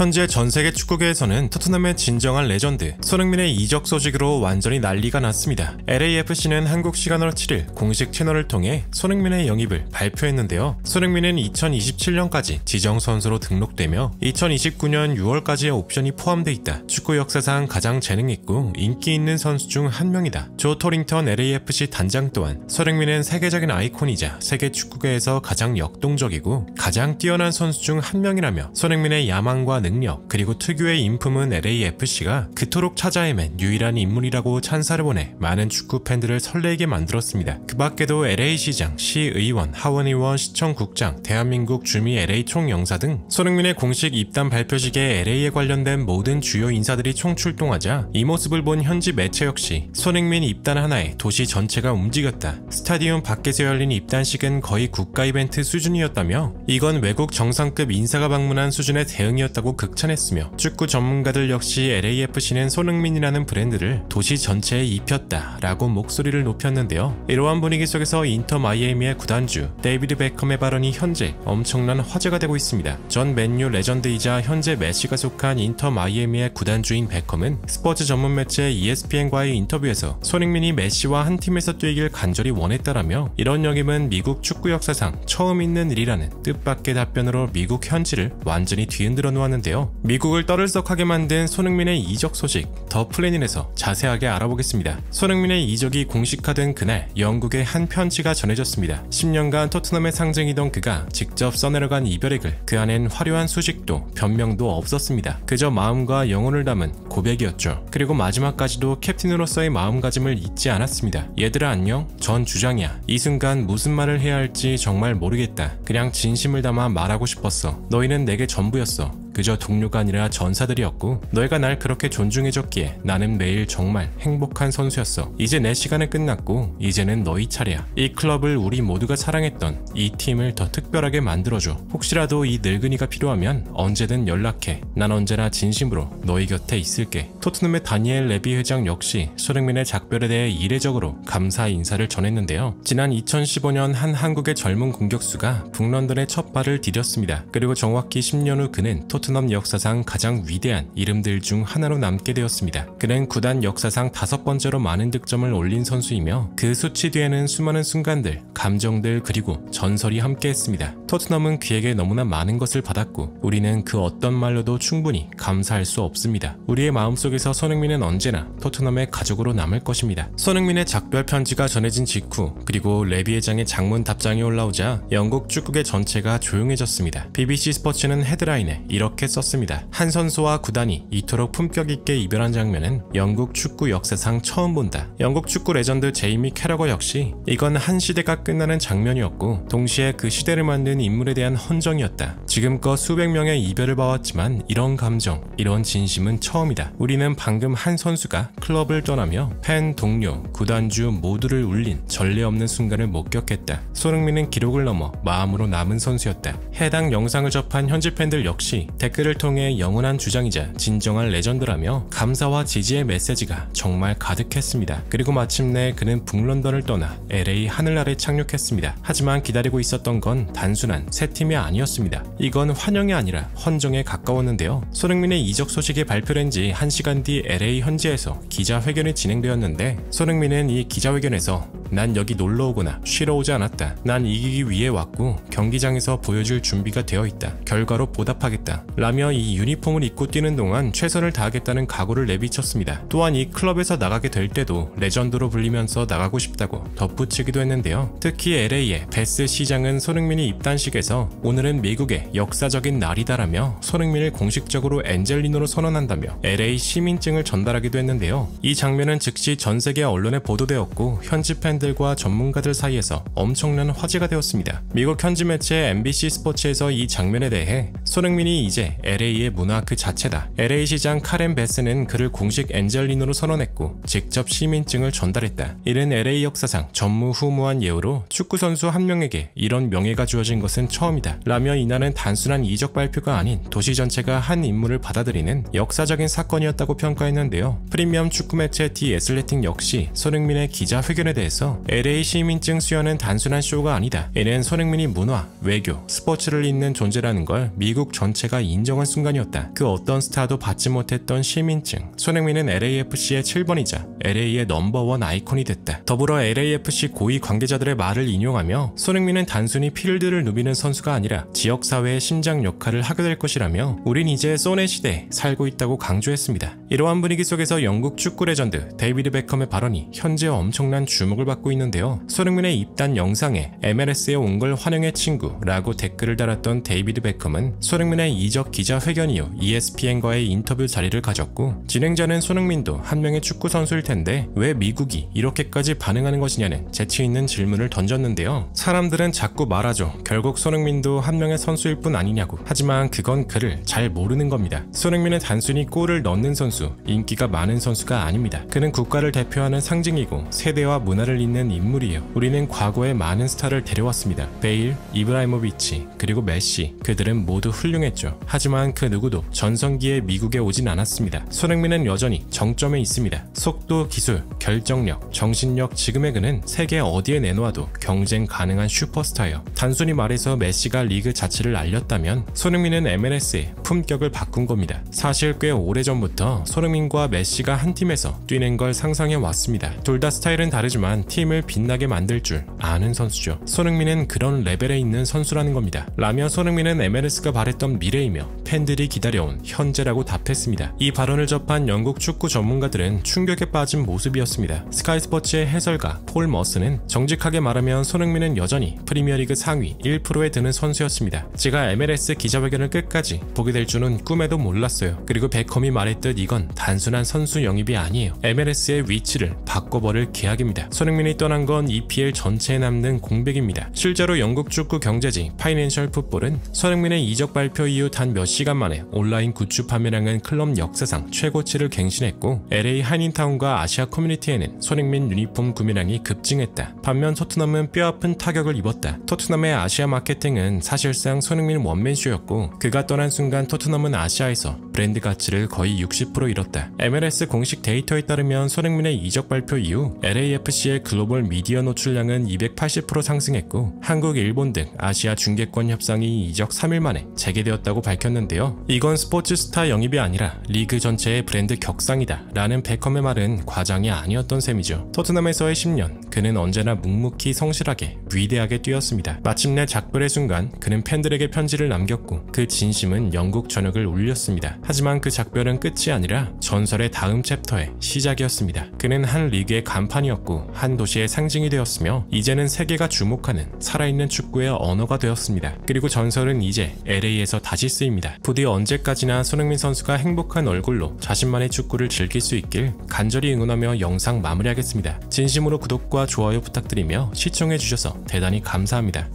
현재 전세계 축구계에서는 토트넘의 진정한 레전드 손흥민의 이적 소식으로 완전히 난리가 났습니다. LAFC는 한국 시간으로 7일 공식 채널을 통해 손흥민의 영입을 발표했는데요. 손흥민은 2027년까지 지정 선수로 등록되며 2029년 6월까지의 옵션이 포함돼 있다. 축구 역사상 가장 재능있고 인기 있는 선수 중 한 명이다. 조 토링턴 LAFC 단장 또한 손흥민은 세계적인 아이콘이자 세계 축구계에서 가장 역동적이고 가장 뛰어난 선수 중 한 명이라며 손흥민의 야망과 능력 그리고 특유의 인품은 LAFC가 그토록 찾아 헤맨 유일한 인물이라고 찬사를 보내 많은 축구 팬들을 설레게 만들었습니다. 그 밖에도 LA시장, 시의원, 하원의원, 시청국장, 대한민국 주미 LA 총영사 등 손흥민의 공식 입단 발표식에 LA에 관련된 모든 주요 인사들이 총출동하자 이 모습을 본 현지 매체 역시 손흥민 입단 하나에 도시 전체가 움직였다. 스타디움 밖에서 열린 입단식은 거의 국가 이벤트 수준이었다며 이건 외국 정상급 인사가 방문한 수준의 대응이었다고 극찬했으며 축구 전문가들 역시 LAFC는 손흥민이라는 브랜드를 도시 전체에 입혔다라고 목소리를 높였는데요. 이러한 분위기 속에서 인터 마이애미의 구단주 데이비드 베컴의 발언이 현재 엄청난 화제가 되고 있습니다. 전 맨유 레전드이자 현재 메시가 속한 인터 마이애미의 구단주인 베컴은 스포츠 전문 매체 ESPN과의 인터뷰에서 손흥민이 메시와 한 팀에서 뛰길 간절히 원했다라며 이런 영입은 미국 축구 역사상 처음 있는 일이라는 뜻밖의 답변으로 미국 현지를 완전히 뒤흔들어 놓았는데요. 미국을 떠들썩하게 만든 손흥민의 이적 소식 더 플래닛에서 자세하게 알아보겠습니다. 손흥민의 이적이 공식화된 그날 영국의 한 편지가 전해졌습니다. 10년간 토트넘의 상징이던 그가 직접 써내려간 이별의 글, 그 안엔 화려한 수식도 변명도 없었습니다. 그저 마음과 영혼을 담은 고백이었죠. 그리고 마지막까지도 캡틴으로서의 마음가짐을 잊지 않았습니다. 얘들아 안녕? 전 주장이야. 이 순간 무슨 말을 해야 할지 정말 모르겠다. 그냥 진심을 담아 말하고 싶었어. 너희는 내게 전부였어. 그저 동료가 아니라 전사들이었고 너희가 날 그렇게 존중해줬기에 나는 매일 정말 행복한 선수였어. 이제 내 시간은 끝났고 이제는 너희 차례야. 이 클럽을 우리 모두가 사랑했던 이 팀을 더 특별하게 만들어줘. 혹시라도 이 늙은이가 필요하면 언제든 연락해. 난 언제나 진심으로 너희 곁에 있을게. 토트넘의 다니엘 레비 회장 역시 손흥민의 작별에 대해 이례적으로 감사 인사를 전했는데요. 지난 2015년 한 한국의 젊은 공격수가 북런던에 첫 발을 디뎠습니다. 그리고 정확히 10년 후 그는 토트넘 역사상 가장 위대한 이름들 중 하나로 남게 되었습니다. 그는 구단 역사상 5번째로 많은 득점을 올린 선수이며 그 수치 뒤에는 수많은 순간들, 감정들 그리고 전설이 함께했습니다. 토트넘은 그에게 너무나 많은 것을 받았고 우리는 그 어떤 말로도 충분히 감사할 수 없습니다. 우리의 마음속에서 손흥민은 언제나 토트넘의 가족으로 남을 것입니다. 손흥민의 작별 편지가 전해진 직후 그리고 레비 회장의 장문 답장이 올라오자 영국 축구계 전체가 조용해졌습니다. BBC 스포츠는 헤드라인에 이렇게 썼습니다. 한 선수와 구단이 이토록 품격 있게 이별한 장면은 영국 축구 역사상 처음 본다. 영국 축구 레전드 제이미 캐러거 역시 이건 한 시대가 끝나는 장면이었고 동시에 그 시대를 만든 인물에 대한 헌정이었다. 지금껏 수백 명의 이별을 봐왔지만 이런 감정, 이런 진심은 처음이다. 우리는 방금 한 선수가 클럽을 떠나며 팬, 동료, 구단주 모두를 울린 전례 없는 순간을 목격했다. 손흥민은 기록을 넘어 마음으로 남은 선수였다. 해당 영상을 접한 현지 팬들 역시 댓글을 통해 영원한 주장이자 진정한 레전드라며 감사와 지지의 메시지가 정말 가득했습니다. 그리고 마침내 그는 북런던을 떠나 LA 하늘 아래 착륙했습니다. 하지만 기다리고 있었던 건 단순한 새 팀이 아니었습니다. 이건 환영이 아니라 헌정에 가까웠는데요. 손흥민의 이적 소식이 발표된 지 1시간 뒤 LA 현지에서 기자회견이 진행되었는데 손흥민은 이 기자회견에서 난 여기 놀러 오거나 쉬러 오지 않았다. 난 이기기 위해 왔고 경기장에서 보여줄 준비가 되어 있다. 결과로 보답하겠다. 라며 이 유니폼을 입고 뛰는 동안 최선을 다하겠다는 각오를 내비쳤습니다. 또한 이 클럽에서 나가게 될 때도 레전드로 불리면서 나가고 싶다고 덧붙이기도 했는데요. 특히 LA의 베스 시장은 손흥민이 입단식에서 오늘은 미국의 역사적인 날이다라며 손흥민을 공식적으로 엔젤리노로 선언한다며 LA 시민증을 전달하기도 했는데요. 이 장면은 즉시 전 세계 언론에 보도되었고 현지 팬들과 전문가들 사이에서 엄청난 화제가 되었습니다. 미국 현지 매체 MBC 스포츠에서 이 장면에 대해 손흥민이 이제 LA의 문화 그 자체다. LA 시장 카렌 베스는 그를 공식 엔젤리노로 선언했고 직접 시민증을 전달했다. 이는 LA 역사상 전무후무한 예우로 축구선수 한 명에게 이런 명예가 주어진 것은 처음이다. 라며 이날은 단순한 이적 발표가 아닌 도시 전체가 한 인물을 받아들이는 역사적인 사건이었다고 평가했는데요. 프리미엄 축구 매체 디 애슬레틱 역시 손흥민의 기자회견에 대해서 있는데요. LA 시민증 수여는 단순한 쇼가 아니다. 이는 손흥민이 문화, 외교, 스포츠를 잇는 존재라는 걸 미국 전체가 인정한 순간이었다. 그 어떤 스타도 받지 못했던 시민증. 손흥민은 LAFC의 7번이자 LA의 넘버원 아이콘이 됐다. 더불어 LAFC 고위 관계자들의 말을 인용하며 손흥민은 단순히 필드를 누비는 선수가 아니라 지역사회의 심장 역할을 하게 될 것이라며 우린 이제 소네 시대에 살고 있다고 강조했습니다. 이러한 분위기 속에서 영국 축구 레전드 데이비드 베컴의 발언이 현재 엄청난 주목을 받고 있는데요. 손흥민의 입단 영상에 MLS에 온 걸 환영해 친구라고 댓글을 달았던 데이비드 베컴은 손흥민의 이적 기자회견 이후 ESPN과의 인터뷰 자리를 가졌고, 진행자는 손흥민도 한 명의 축구 선수일 텐데 왜 미국이 이렇게까지 반응하는 것이냐는 재치 있는 질문을 던졌는데요. 사람들은 자꾸 말하죠. 결국 손흥민도 한 명의 선수일 뿐 아니냐고. 하지만 그건 그를 잘 모르는 겁니다. 손흥민은 단순히 골을 넣는 선수, 인기가 많은 선수가 아닙니다. 그는 국가를 대표하는 상징이고 세대와 문화를 잇는 인물이에요. 우리는 과거에 많은 스타를 데려왔습니다. 베일, 이브라이모비치, 그리고 메시. 그들은 모두 훌륭했죠. 하지만 그 누구도 전성기에 미국에 오진 않았습니다. 손흥민은 여전히 정점에 있습니다. 속도, 기술, 결정력, 정신력, 지금의 그는 세계 어디에 내놓아도 경쟁 가능한 슈퍼스타예요. 단순히 말해서 메시가 리그 자체를 알렸다면 손흥민은 MLS의 품격을 바꾼 겁니다. 사실 꽤 오래전부터 손흥민과 메시가 한 팀에서 뛰는 걸 상상해 왔습니다. 둘 다 스타일은 다르지만 팀을 빛나게 만들 줄 아는 선수죠. 손흥민은 그런 레벨에 있는 선수라는 겁니다. 라며 손흥민은 MLS가 바랬던 미래이며 팬들이 기다려온 현재라고 답했습니다. 이 발언을 접한 영국 축구 전문가들은 충격에 빠진 모습이었습니다. 스카이 스포츠의 해설가 폴 머스는 정직하게 말하면 손흥민은 여전히 프리미어리그 상위 1%에 드는 선수였습니다. 제가 MLS 기자회견을 끝까지 보게 될 줄은 꿈에도 몰랐어요. 그리고 베컴이 말했듯 이건 단순한 선수 영입이 아니에요. MLS의 위치를 바꿔버릴 계약입니다. 손흥민이 떠난 건 EPL 전체에 남는 공백입니다. 실제로 영국 축구 경제지 파이낸셜 풋볼은 손흥민의 이적 발표 이후 단 몇 시간 만에 온라인 굿즈 판매량은 클럽 역사상 최고치를 갱신했고, LA 한인타운과 아시아 커뮤니티에는 손흥민 유니폼 구매량이 급증했다. 반면 토트넘은 뼈아픈 타격을 입었다. 토트넘의 아시아 마케팅은 사실상 손흥민 원맨쇼였고, 그가 떠난 순간 토트넘은 아시아에서 브랜드 가치를 거의 60% 잃었다. MLS 공식 데이터에 따르면 손흥민의 이적 발표 이후 LAFC의 글로벌 미디어 노출량은 280% 상승했고, 한국, 일본 등 아시아 중계권 협상이 이적 3일 만에 재개되었다고 밝혔는데요. 이건 스포츠 스타 영입이 아니라 리그 전체의 브랜드 격상이다 라는 베컴의 말은 과장이 아니었던 셈이죠. 토트넘에서의 10년, 그는 언제나 묵묵히 성실하게 위대하게 뛰었습니다. 마침내 작별의 순간 그는 팬들에게 편지를 남겼고, 그 진심은 영국 전역을 울렸습니다. 하지만 그 작별은 끝이 아니라 전설의 다음 챕터의 시작이었습니다. 그는 한 리그의 간판이었고 한 도시의 상징이 되었으며, 이제는 세계가 주목하는 살아있는 축구의 언어가 되었습니다. 그리고 전설은 이제 LA에서 다시 쓰입니다. 부디 언제까지나 손흥민 선수가 행복한 얼굴로 자신만의 축구를 즐길 수 있길 간절히 응원하며 영상 마무리하겠습니다. 진심으로 구독과 좋아요 부탁드리며 시청해주셔서 대단히 감사합니다.